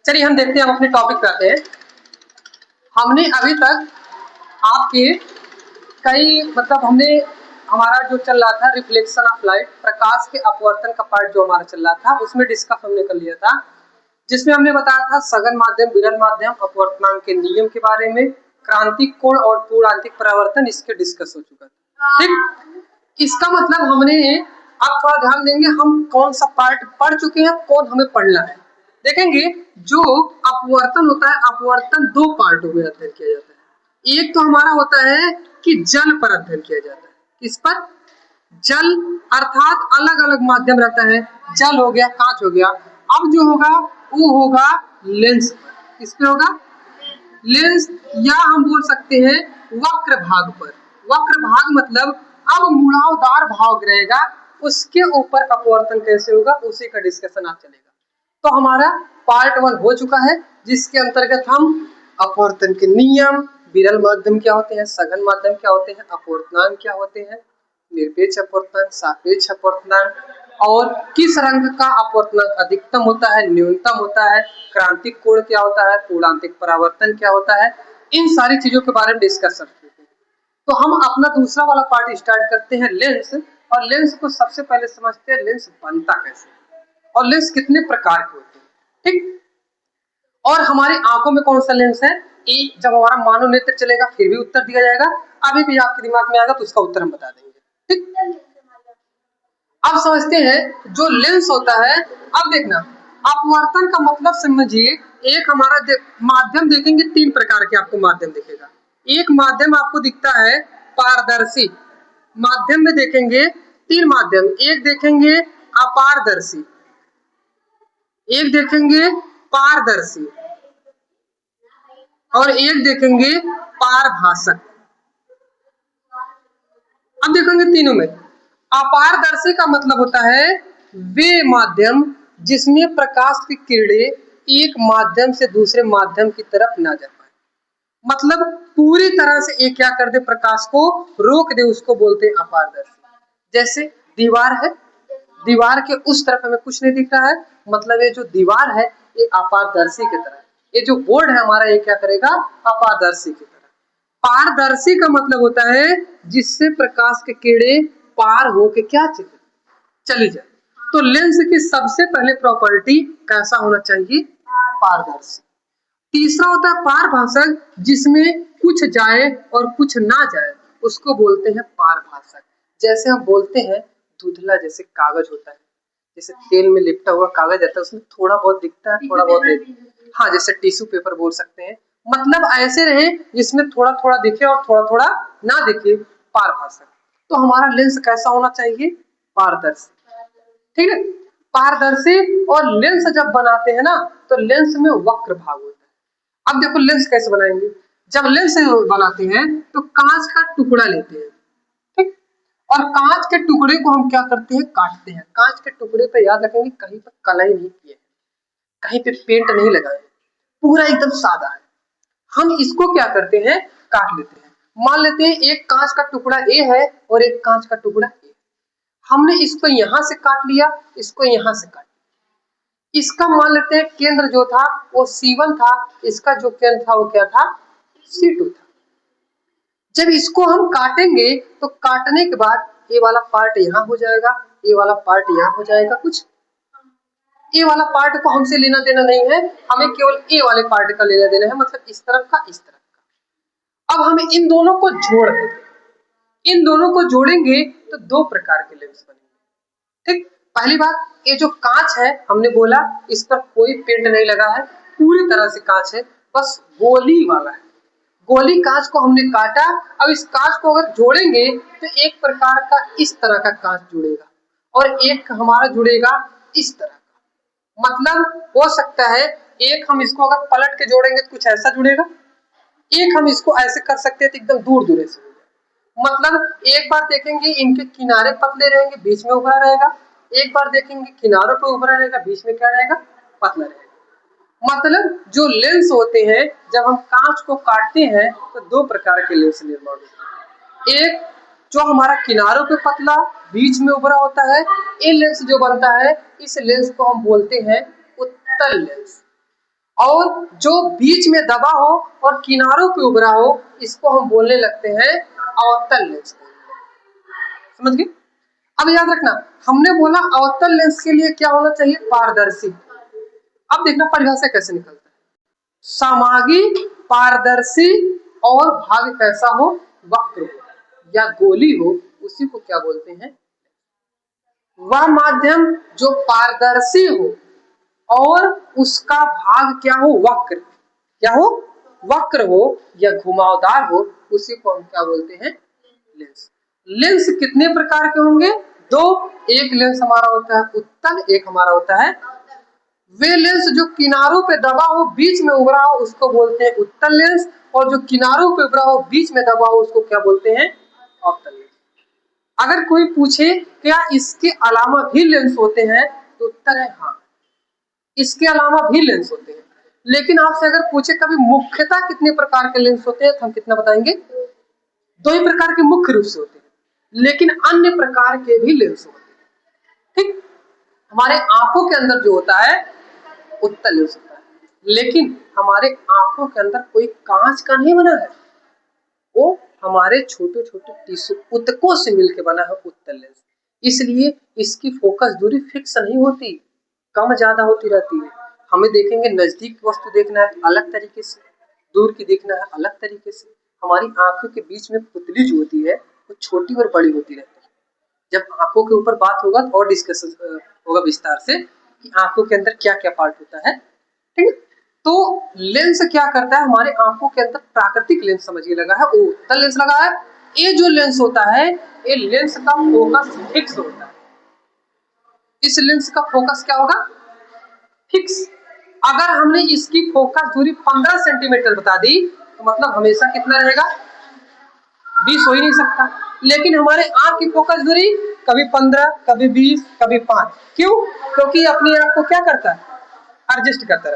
चलिए हम देखते हैं, हम अपने टॉपिक पे आते हैं। हमने अभी तक आपके कई हमने हमारा जो चल रहा था रिफ्लेक्शन ऑफ लाइट, प्रकाश के अपवर्तन का पार्ट जो हमारा चल रहा था उसमें डिस्कस हमने कर लिया था, जिसमें हमने बताया था सघन माध्यम, विरल माध्यम, अपवर्तनांक के नियम के बारे में, क्रांतिक कोण और पूर्णांतिक परावर्तन इसके डिस्कस हो चुका था। ठीक, इसका मतलब हमने, आप थोड़ा ध्यान देंगे, हम कौन सा पार्ट पढ़ चुके हैं, कौन हमें पढ़ना है। देखेंगे जो अपवर्तन होता है, अपवर्तन दो पार्टों में अध्ययन किया जाता है। एक तो हमारा होता है कि जल पर अध्ययन किया जाता है। किस पर? जल, अर्थात अलग अलग माध्यम रहता है, जल हो गया, कांच हो गया। अब जो होगा वो होगा लेंस पर। किस पे होगा? लेंस, या हम बोल सकते हैं वक्र भाग पर। वक्र भाग मतलब अब मुड़ावदार भाग रहेगा, उसके ऊपर अपवर्तन कैसे होगा उसी का डिस्कशन आज चलेगा। तो हमारा पार्ट 1 हो चुका है, जिसके अंतर्गत हम अपवर्तन के नियम, विरल माध्यम क्या होते हैं, सघन माध्यम क्या होते हैं, अपवर्तनांक क्या होते हैं, निरपेक्ष अपवर्तनांक, सापेक्ष अपवर्तनांक, और किस रंग का अपवर्तनांक अधिकतम होता है, न्यूनतम होता है, क्रांतिक कोण क्या होता है, पूर्णांतिक परावर्तन क्या होता है, इन सारी चीजों के बारे में डिस्कस करते हैं। तो हम अपना दूसरा वाला पार्ट स्टार्ट करते हैं, लेंस। और लेंस को सबसे पहले समझते हैं, लेंस बनता कैसे और लेंस कितने प्रकार के होते हैं। ठीक, और हमारी आंखों में कौन सा लेंस है, जब हमारा मानव नेत्र चलेगा फिर भी उत्तर दिया जाएगा, अभी भी आपके दिमाग में आएगा तो उसका उत्तर हम बता देंगे। ठीक, अब समझते हैं जो लेंस होता है। अब देखना, अपवर्तन का मतलब समझिए, एक हमारा माध्यम देखेंगे, तीन प्रकार के आपको माध्यम दिखेगा। एक माध्यम आपको दिखता है पारदर्शी माध्यम, में देखेंगे तीन माध्यम, एक देखेंगे अपारदर्शी, एक देखेंगे पारदर्शी, और एक देखेंगे पारभाषक। अब देखेंगे तीनों में, अपारदर्शी का मतलब होता है वे माध्यम जिसमें प्रकाश की किरणें एक माध्यम से दूसरे माध्यम की तरफ ना जा पाए, मतलब पूरी तरह से एक क्या कर दे, प्रकाश को रोक दे, उसको बोलते हैं अपारदर्शी। जैसे दीवार है, दीवार के उस तरफ हमें कुछ नहीं दिख रहा है, मतलब ये जो दीवार है ये अपारदर्शी की तरह, ये जो बोर्ड है हमारा ये क्या करेगा, अपारदर्शी की तरह। पारदर्शी का मतलब होता है जिससे प्रकाश की किरणें पार होके क्या चली जाए। तो लेंस की सबसे पहले प्रॉपर्टी कैसा होना चाहिए, पारदर्शी। तीसरा होता है पारभाषक, जिसमें कुछ जाए और कुछ ना जाए, उसको बोलते हैं पारभाषक। जैसे हम बोलते हैं धुंधला, जैसे कागज होता है, जैसे तेल में लिपटा हुआ कागज रहता है, उसमें थोड़ा बहुत दिखता है, थोड़ा बहुत नहीं। हाँ, जैसे टिश्यू पेपर बोल सकते हैं, मतलब ऐसे रहे जिसमें थोड़ा थोड़ा दिखे और थोड़ा थोड़ा ना दिखे, पारभाषक। तो हमारा लेंस कैसा होना चाहिए, पारदर्शी। ठीक है, पारदर्शी। और लेंस जब बनाते हैं ना तो लेंस में वक्र भाग होता है। अब देखो लेंस कैसे बनाएंगे, जब लेंस बनाते हैं तो कांच का टुकड़ा लेते हैं, ठीक, और कांच के टुकड़े को हम क्या करते हैं, काटते हैं। कांच के टुकड़े पे याद रखेंगे कहीं पर कलाई नहीं किए, कहीं पे पेंट नहीं लगाए, पूरा एकदम सादा है। हम इसको क्या करते हैं, काट लेते हैं। मान लेते हैं एक कांच का टुकड़ा ए है और एक कांच का टुकड़ा ए, हमने इसको यहां से काट लिया, इसको यहां से काट लिया। इसका मान लेते हैं केंद्र जो था वो C1 था, इसका जो केंद्र था वो क्या था, C2 था। जब इसको हम काटेंगे तो काटने के बाद ये वाला पार्ट यहाँ हो जाएगा, ये वाला पार्ट यहाँ हो जाएगा। कुछ ये वाला पार्ट को हमसे लेना देना नहीं है, हमें केवल ए वाले पार्ट का लेना देना है, मतलब इस तरफ का इस तरफ का। अब हम इन दोनों को जोड़ देंगे, इन दोनों को जोड़ेंगे तो दो प्रकार के लेंस बनेंगे। ठीक, पहली बात, ये जो कांच है हमने बोला इस पर कोई पेंट नहीं लगा है, पूरी तरह से कांच है, बस गोली वाला है। गोली कांच को हमने काटा, अब इस कांच को अगर जोड़ेंगे तो एक प्रकार का इस तरह का कांच जुड़ेगा और एक हमारा जुड़ेगा इस तरह का। मतलब हो सकता है एक हम इसको अगर पलट के जोड़ेंगे तो कुछ ऐसा जुड़ेगा, एक हम इसको ऐसे कर सकते हैं तो एकदम दूर दूर से। मतलब एक बार देखेंगे इनके किनारे पतले रहेंगे, बीच में उभरा रहेगा, एक बार देखेंगे किनारों पे उभरा रहेगा, बीच में क्या रहेगा, पतला रहेगा। मतलब जो लेंस होते हैं जब हम कांच को काटते हैं तो दो प्रकार के लेंस निर्माण होते हैं। एक जो हमारा किनारों पे पतला, बीच में उभरा होता है, ये लेंस जो बनता है इस लेंस को हम बोलते हैं उत्तल लेंस। और जो बीच में दबा हो और किनारों पे उभरा हो, इसको हम बोलने लगते हैं अवतल लेंस। समझ गए? अब याद रखना, हमने बोला अवतल लेंस के लिए क्या होना चाहिए? पारदर्शी। अब देखना परिभाषा कैसे निकलता है। समागी, पारदर्शी और भाग कैसा हो? वक्र हो या गोली हो, उसी को क्या बोलते हैं? वह माध्यम जो पारदर्शी हो और उसका भाग क्या हो? वक्र। क्या हो? वक्र हो या घुमावदार हो, उसी को हम क्या बोलते हैं? लेंस। लेंस कितने प्रकार के होंगे? दो। एक लेंस हमारा होता है उत्तल, एक हमारा होता है। वे लेंस जो किनारों पे दबा हो, बीच में उभरा हो, उसको बोलते हैं उत्तल लेंस, और जो किनारों पे उभरा हो, बीच में दबा हो, उसको क्या बोलते हैं? अवतल लेंस। अगर कोई पूछे क्या इसके अलावा भी लेंस होते हैं, तो उत्तर है हाँ, इसके अलावा भी लेंस होते हैं। लेकिन आपसे अगर पूछे कभी मुख्यतः कितने प्रकार के लेंस होते हैं, तो हम कितना बताएंगे? दो ही प्रकार के मुख्य रूप से होते हैं, लेकिन अन्य प्रकार के भी लेंस होते हैं। ठीक, हमारे आंखों के अंदर जो होता है उत्तल लेंस होता है, लेकिन हमारे आंखों के अंदर कोई कांच का नहीं बना है, वो हमारे छोटे छोटे टिश्यू ऊतकों से मिलकर बना है उत्तल लेंस। इसलिए इसकी फोकस दूरी फिक्स नहीं होती, कम ज्यादा होती रहती है। हमें देखेंगे नजदीक वस्तु देखना है तो अलग तरीके से, दूर की देखना है अलग तरीके से। हमारी आंखों के बीच में पुतली जो होती है वो छोटी और बड़ी होती रहती है। जब आंखों के ऊपर बात होगा तो और डिस्कशन होगा विस्तार से कि आंखों के अंदर क्या क्या पार्ट होता है। ठीक है, तो लेंस क्या करता है? हमारे आंखों के अंदर प्राकृतिक लेंस समझिए लगा है, वो उत्तल लेंस लगा है। ये जो लेंस होता है, ये लेंस का फोकस फिक्स होता है। इस लेंस का फोकस क्या होगा? फिक्स। अगर हमने इसकी फोकस दूरी 15 सेंटीमीटर बता दी, तो मतलब हमेशा कितना रहेगा? 20 हो ही नहीं सकता। लेकिन हमारे आंख की फोकस दूरी कभी 15, कभी 20, कभी 5। क्यों? क्योंकि अपनी आंख को क्या करता है? एडजस्ट करता है।